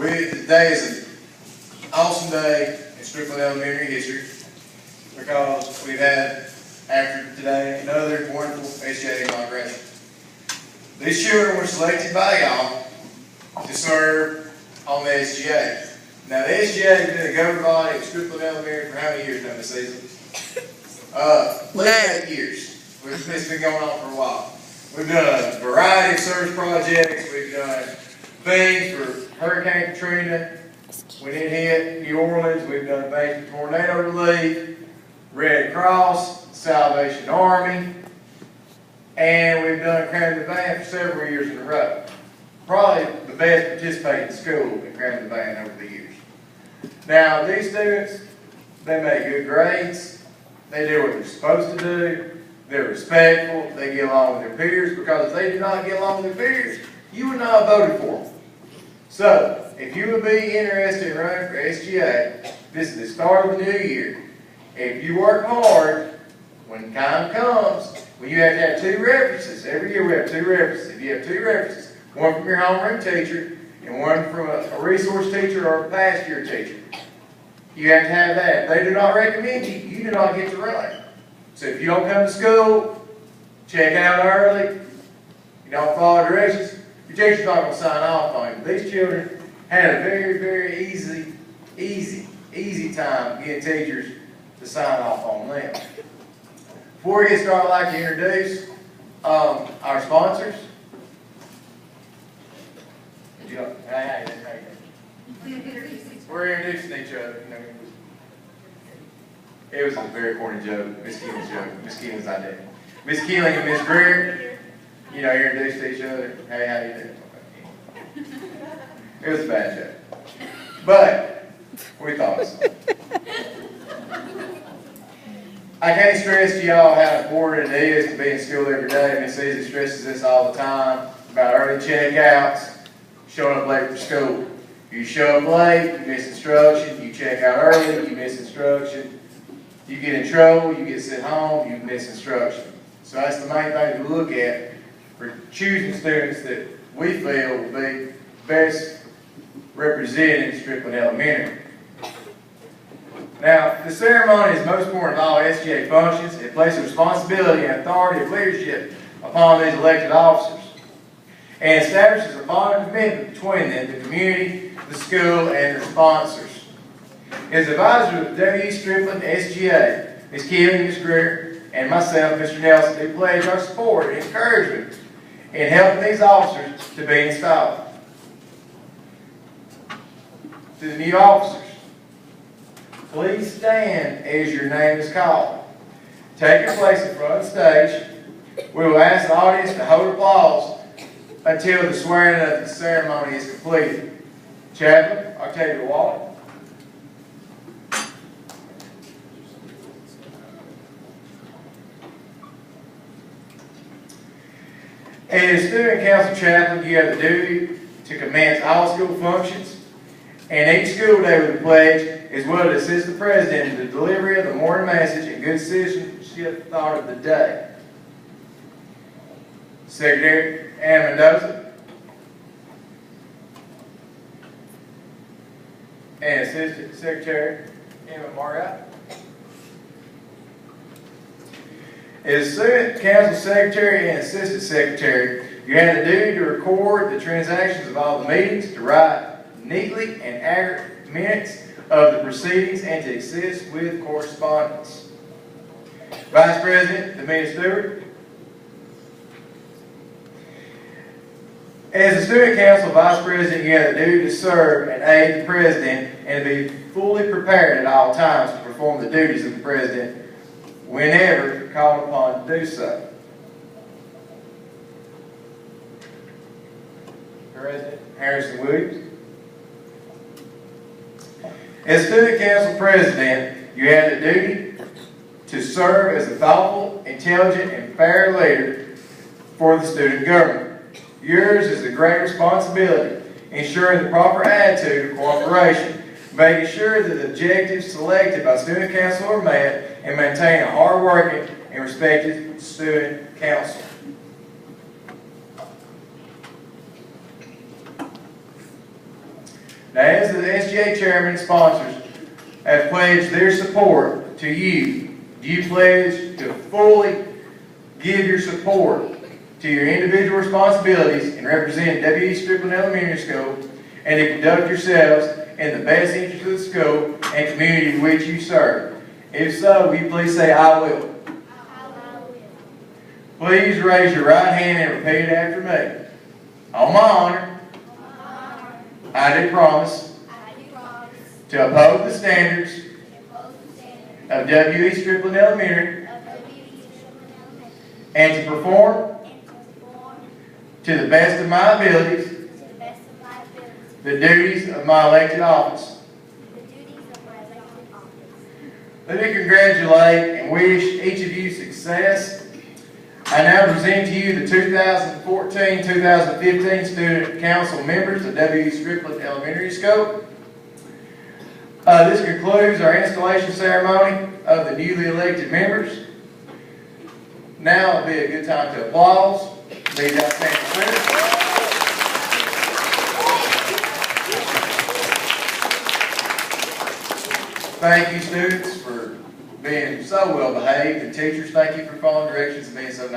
Today is an awesome day in Strickland Elementary history because we've had, after today, another wonderful SGA inauguration. These children were selected by y'all to serve on the SGA. Now, the SGA has been a governing body of Strickland Elementary for how many years now this season? At least 8 years. It's been going on for a while. We've done a variety of service projects. We've done things for Hurricane Katrina when it hit New Orleans. We've done things for tornado relief, Red Cross, Salvation Army, and we've done Crown the Band for several years in a row. Probably the best participating school in Crown the Band over the years. Now, these students, they make good grades. They do what they're supposed to do. They're respectful. They get along with their peers, because if they do not get along with their peers, you would not have voted for them. So, if you would be interested in running for SGA, this is the start of the new year. If you work hard, when time comes, when you have 2 references, every year we have 2 references. If you have 2 references, one from your homeroom teacher and one from a resource teacher or a past year teacher, you have to have that. If they do not recommend you, you do not get to run. So if you don't come to school, check out early, you don't follow directions, your teacher's not going to sign off on you. These children had a very, very easy time getting teachers to sign off on them. Before we get started, I'd like to introduce our sponsors. We're introducing each other. It was a very corny joke. Miss Keeling's joke. Miss Keeling's idea. Miss Keeling and Miss Greer, introduced each other. Hey, how you doing? It was a bad joke. But we thought so. I can't stress to y'all how important it is to be in school every day. Miss Easy stresses this all the time about early checkouts, showing up late for school. You show up late, you miss instruction. You check out early, you miss instruction. You get in trouble, you get sent home, you miss instruction. So that's the main thing to look at for choosing students that we feel will be best represented in Strickland Elementary. Now, the ceremony is most important of all SGA functions. It places responsibility and authority of leadership upon these elected officers and establishes a bond of commitment between them, the community, the school, and the sponsors. As advisors of W. Strickland SGA, Ms. Keeling, Ms. Greer, and myself, Mr. Nelson, do pledge our support and encouragement in helping these officers to be installed. To the new officers, please stand as your name is called. Take your place in front of the stage. We will ask the audience to hold applause until the swearing of the ceremony is completed. Chaplain Octavia Waller. As student council chaplain, you have the duty to commence all school functions and each school day with the pledge, as well as assist the president in the delivery of the morning message and good citizenship thought of the day. Secretary Anna Mendoza and Assistant Secretary Emma Marriott. As Student Council Secretary and Assistant Secretary, you have the duty to record the transactions of all the meetings, to write neatly and accurate minutes of the proceedings, and to assist with correspondence. Vice President Demetra Stewart. As the Student Council Vice President, you have the duty to serve and aid the President and to be fully prepared at all times to perform the duties of the President whenever called upon to do so. President Harrison Williams. As Student Council President, you have the duty to serve as a thoughtful, intelligent, and fair leader for the student government. Yours is the great responsibility, ensuring the proper attitude of cooperation, making sure that the objectives selected by Student Council are met, and maintaining a hard-working and respected Student Council. Now, as the SGA chairman and sponsors have pledged their support to you, do you pledge to fully give your support to your individual responsibilities and represent W.E. Strickland Elementary School and to conduct yourselves in the best interest of the school and community in which you serve? If so, will you please say, "I will"? I will. Please raise your right hand and repeat it after me. On my honor, I do promise to uphold the standards of W.E. Strickland Elementary and to perform to the best of my abilities the duties of my elected office. Let me congratulate and wish each of you success. I now present to you the 2014-2015 Student Council members of W.E. Strickland Elementary School. This concludes our installation ceremony of the newly elected members. Now would be a good time to applause these outstanding students. Thank you, students, for being so well behaved, and teachers, thank you for following directions and being so nice.